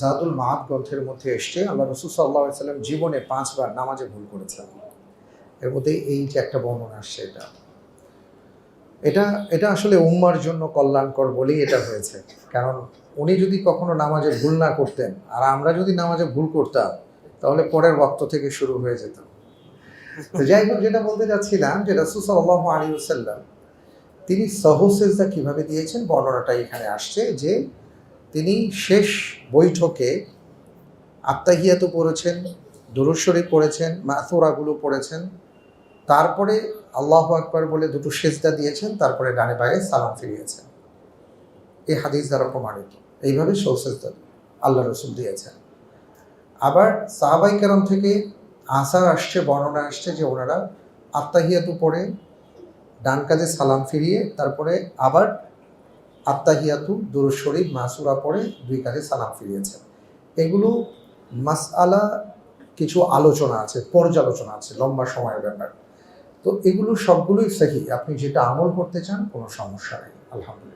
জাদুল মাআদ গ্রন্থের মধ্যে এসছে আল্লাহ রাসূল সাল্লাল্লাহু আলাইহি সাল্লাম জীবনে ৫ বার নামাজে ভুল করেছেন। এর মধ্যে এই যে একটা বর্ণনা আসছে এটা আসলে উম্মার জন্য কল্যাণকর বলেই এটা হয়েছে। কারণ উনি যদি কখনো নামাজে ভুল না করতেন আর আমরা যদি নামাজে ভুল করতাম তাহলে পরের ওয়াক্ত থেকে শুরু হয়ে যেত। তো যাই হোক, যেটা বলতে চাচ্ছিলাম যে রাসূল সাল্লাল্লাহু আলাইহি ওয়াসাল্লাম তিনি সাহু সিজদা কিভাবে দিয়েছেন বর্ণনাটা এখানে আসছে যে তিনি শেষ বৈঠকে আত্তাহিয়াতু পড়েছেন, দুরূদ শরীফ পড়েছেন, মাসুরাগুলো পড়েছেন, তারপরে আল্লাহু আকবার বলে দুটো সিজদা দিয়েছেন, তারপরে ডানে বাঁয়ে সালাম ফিরিয়েছেন। এই হাদিস দ্বারা প্রমাণিত। এইভাবে সৌ সিজদা আল্লাহ রাসূল দিয়েছেন। আবার সাহাবায়ে কেরাম থেকে আসার আসছে, বর্ণনা আসছে যে ওনারা আত্তাহিয়াতু পড়ে ডান কাঁধে সালাম ফিরিয়ে তারপরে আবার আত্তাহিয়াতু, দুরূদ শরীফ, মাসুরা পড়ে দুই কাঁধে সালাম ফিরিয়েছেন। এগুলো মাসআলা কিছু আলোচনা আছে, পর্যালোচনা আছে, লম্বা সময়ের ব্যাপার। তো এগুলো সবগুলোই সহিহ। আপনি যেটা আমল করতে চান কোনো সমস্যা নেই, আলহামদুলিল্লাহ।